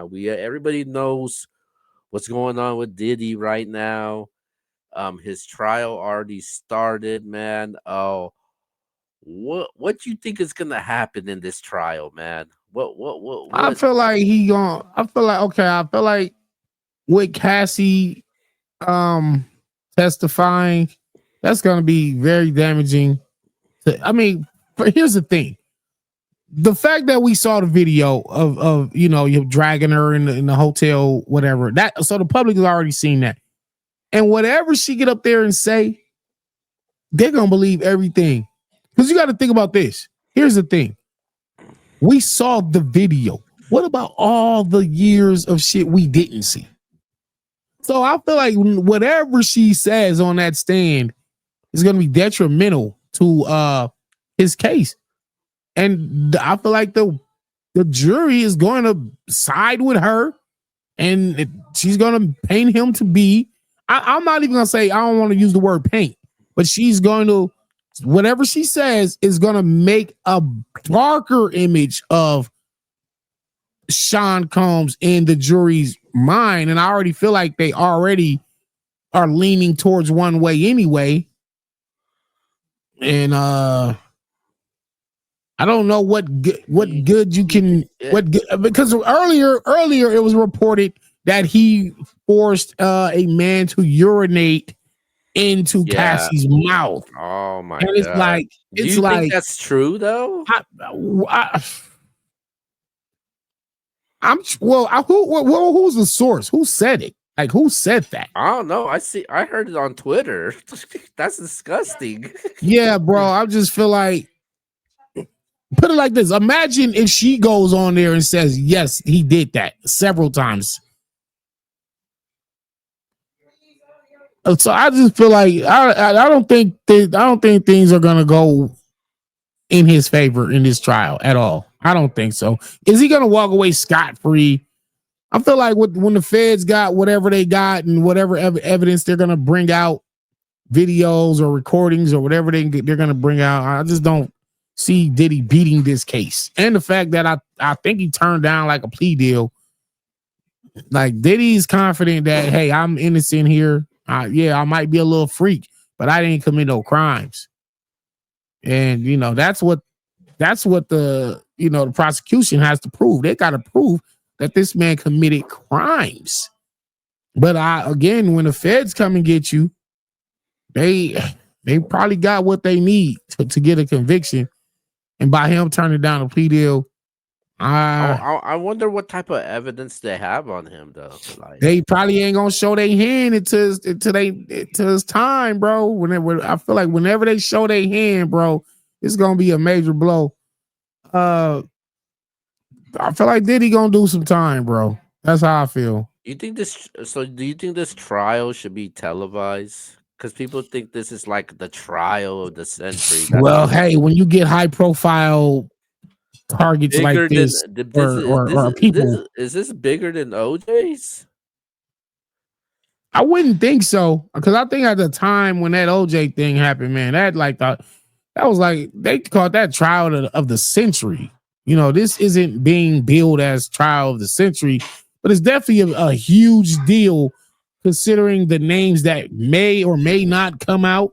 We everybody knows what's going on with Diddy right now. His trial already started, man. Oh, what do you think is gonna happen in this trial, man? I What? feel like he going I feel like okay, I feel like with Cassie um testifying, that's gonna be very damaging I mean, but here's the thing. The fact that we saw the video of you dragging her in the hotel, whatever, that so the public has already seen that. And whatever she get up there and say, they're gonna believe everything. Because you got to think about this. Here's the thing. We saw the video. What about all the years of shit we didn't see? So I feel like whatever she says on that stand is gonna be detrimental to his case. And I feel like the jury is going to side with her, and she's going to paint him to be. I'm not even going to say I don't want to use the word paint, but she's going to whatever she says is going to make a darker image of Sean Combs in the jury's mind, and I already feel like they already are leaning towards one way anyway. And I don't know what good you can what good, because earlier it was reported that he forced a man to urinate into Yeah. Cassie's mouth, Oh my and god. Do it's you think like that's true though? I, I, I'm well. Who's the source? Who said it? Like who said that? I don't know. I heard it on Twitter. That's disgusting. Yeah, bro. I just feel like put it like this. Imagine if she goes on there and says, yes, he did that several times. So I just feel like I don't think things are gonna go in his favor in this trial at all. I don't think so. Is he gonna walk away scot free? I feel like when the feds got whatever they got and whatever evidence they're gonna bring out, videos or recordings or whatever they're gonna bring out, I just don't see Diddy beating this case. And the fact that I think he turned down like a plea deal. Like Diddy's confident that hey, I'm innocent here. Yeah, I might be a little freak, but I didn't commit no crimes. And that's what the prosecution has to prove. They got to prove that this man committed crimes. But again, when the feds come and get you, they probably got what they need to get a conviction. And by him turning down a plea deal, I wonder what type of evidence they have on him though. Like, they probably ain't gonna show their hand until his time, bro. I feel like whenever they show their hand, bro, it's gonna be a major blow. I feel like Diddy gonna do some time, bro. That's how I feel. you think this? So, do you think this trial should be televised? Because people think this is like the trial of the century. That's Well, hey, when you get high profile targets like bigger than this, this or people, is this bigger than OJ's? I wouldn't think so. Because I think at the time when that OJ thing happened, man, that was like they called that trial of the century. This isn't being billed as trial of the century, but it's definitely a huge deal considering the names that may or may not come out.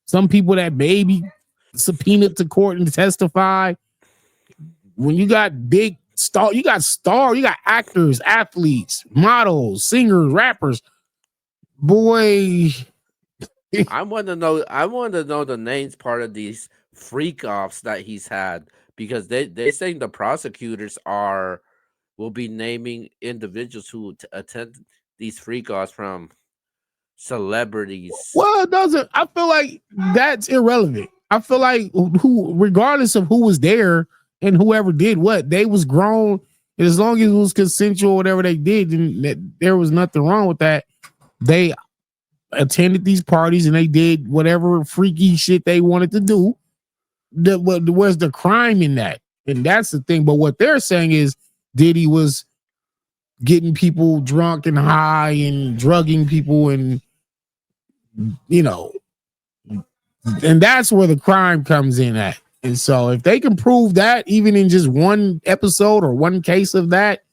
Some people that may be subpoenaed to court and testify. When you got big you got actors, athletes, models, singers, rappers. Boy, I want to know. I want to know the names part of these freak offs that he's had because they saying the prosecutors will be naming individuals who attend these freak offs from celebrities. well, it doesn't. I feel like that's irrelevant. I feel like regardless of who was there and whoever did what, they was grown. And as long as it was consensual, whatever they did, then there was nothing wrong with that. They attended these parties and they did whatever freaky shit they wanted to do. Where's the crime in that? And that's the thing. But what they're saying is Diddy was getting people drunk and high and drugging people and and that's where the crime comes in at. And so if they can prove that even in just one episode or one case of that,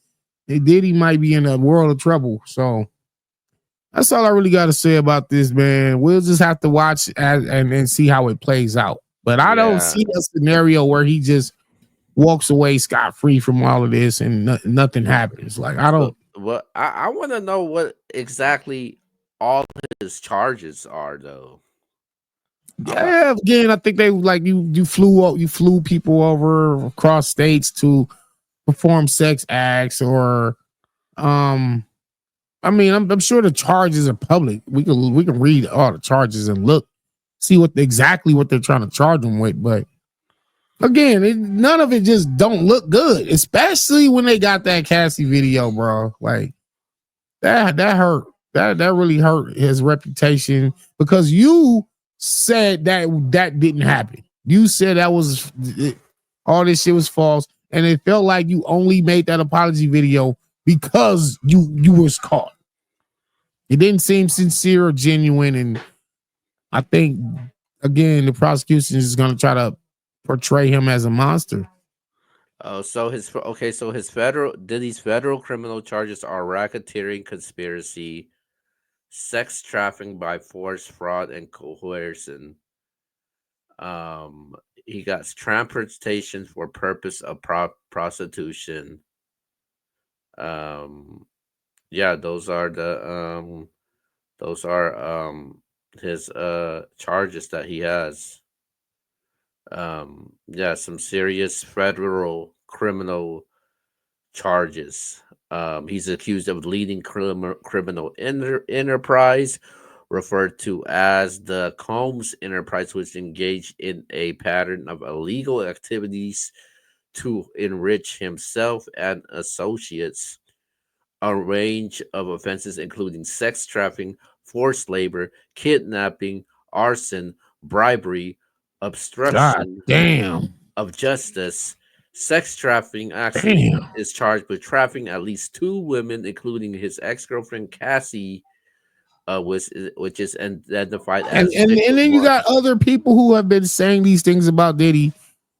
Diddy might be in a world of trouble. So that's all I really got to say about this, man. We'll just have to watch and see how it plays out. But I don't Yeah. see a scenario where he just walks away scot free from all of this and nothing happens. Like I But don't. what I want to know what exactly all his charges are, though. I, Yeah, again, I think they like you flew people over across states to perform sex acts or um I mean, I'm sure the charges are public. We can read all the charges and look, see exactly what they're trying to charge them with. But again, none of it just don't look good, especially when they got that Cassie video, bro. Like that hurt. That really hurt his reputation because you said that didn't happen. You said that was all this shit was false, and it felt like you only made that apology video because you was caught. It didn't seem sincere or genuine, and I think again the prosecution is going to try to portray him as a monster. oh, so his federal Diddy's federal criminal charges are racketeering, conspiracy, sex trafficking by force, fraud, and coercion. He got transportation for purpose of prostitution. Um, yeah, those are his charges that he has. Yeah, some serious federal criminal charges. He's accused of leading criminal enterprise, referred to as the Combs Enterprise, which engaged in a pattern of illegal activities to enrich himself and associates. A range of offenses, including sex trafficking, forced labor, kidnapping, arson, bribery, God obstruction damn, of justice. Sex trafficking actually damn. is charged with trafficking at least two women, including his ex girlfriend Cassie, which is identified And, as and and victim then you one. got other people who have been saying these things about Diddy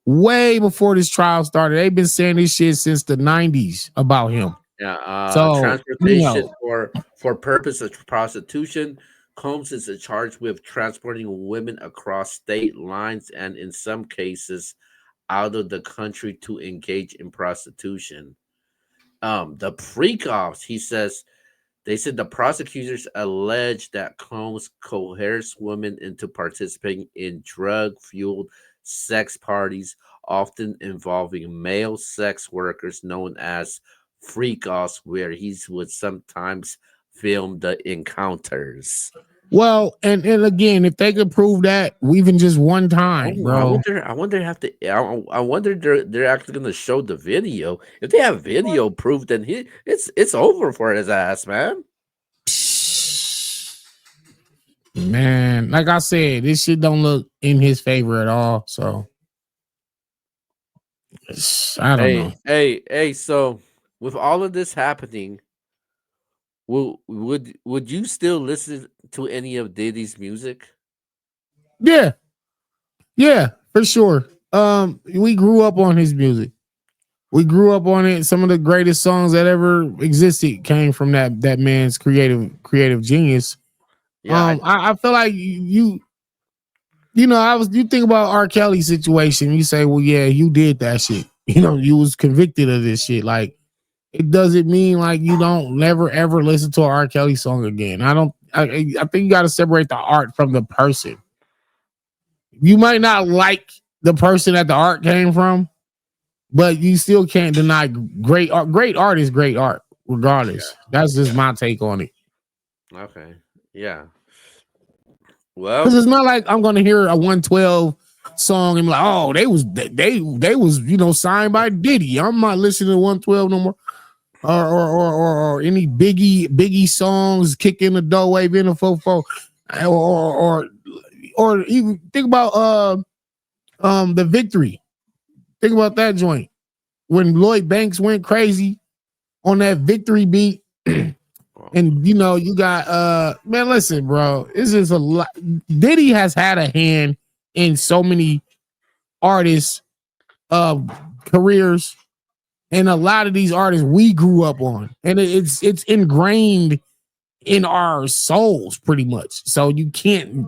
way before this trial started. They've been saying this shit since the 90s about him. Yeah, So, transportation for purpose of prostitution. Combs is charged with transporting women across state lines and, in some cases, out of the country to engage in prostitution. The freak offs, he says, they said the prosecutors alleged that Combs coerced women into participating in drug fueled sex parties, often involving male sex workers known as freak offs, where he would sometimes film the encounters. well, and again, if they could prove that even just one time, Oh, bro. I wonder have to. I wonder they're actually going to show the video. If they have video proof, then it's over for his ass, man. Man, like I said, this shit don't look in his favor at all. So I don't know. Hey. So, with all of this happening, would you still listen to any of Diddy's music? Yeah, yeah, for sure. We grew up on his music. We grew up on it. Some of the greatest songs that ever existed came from that man's creative genius. Yeah, I feel like you think about R. Kelly's situation. You say, well, yeah, you did that shit. You was convicted of this shit. Like it doesn't mean like you don't never ever listen to an R. Kelly song again. I don't. I think you got to separate the art from the person. You might not like the person that the art came from, but you still can't deny great art. Great art is great art, regardless. yeah, That's just yeah. my take on it. Okay, yeah. Because Well, it's not like I'm gonna hear a 112 song and be like, oh, they was signed by Diddy. I'm not listening to 112 no more. Or any Biggie songs, kick in the door, wave in the fofo, or even think about the victory. Think about that joint when Lloyd Banks went crazy on that victory beat. And you got man, listen, bro. This is a lot. Diddy has had a hand in so many artists' careers and a lot of these artists we grew up on, and it's ingrained in our souls pretty much. So you can't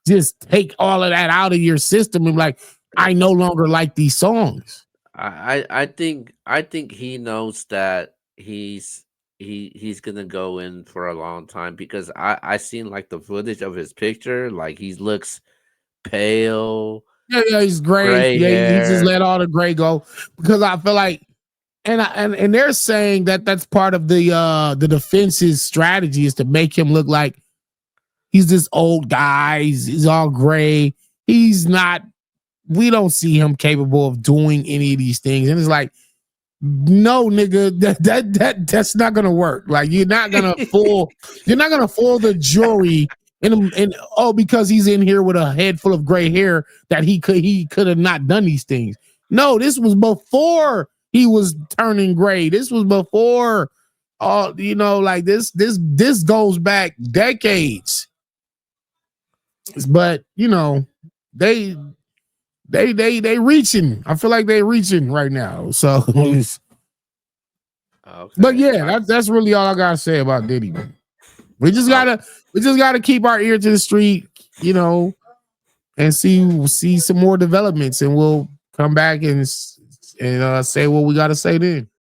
just take all of that out of your system and like, I no longer like these songs. I think he knows that he's gonna go in for a long time because I seen like the footage of his picture, like he looks pale, Yeah, yeah, he's gray. gray Yeah, he just hair. let all the gray go because I feel like, and they're saying that that's part of the defense's strategy is to make him look like he's this old guy. He's all gray. He's not. We don't see him capable of doing any of these things, and it's like, no, nigga, that's not gonna work. Like you're not gonna fool the jury and oh, because he's in here with a head full of gray hair that he could have not done these things. No, this was before he was turning gray. This was before all like this goes back decades. But they they reaching. I feel like they reaching right now. So but Okay. yeah, that's really all I gotta say about Diddy, man. We just Oh, gotta we just gotta keep our ear to the street, and see some more developments, and we'll come back and say what we gotta say then.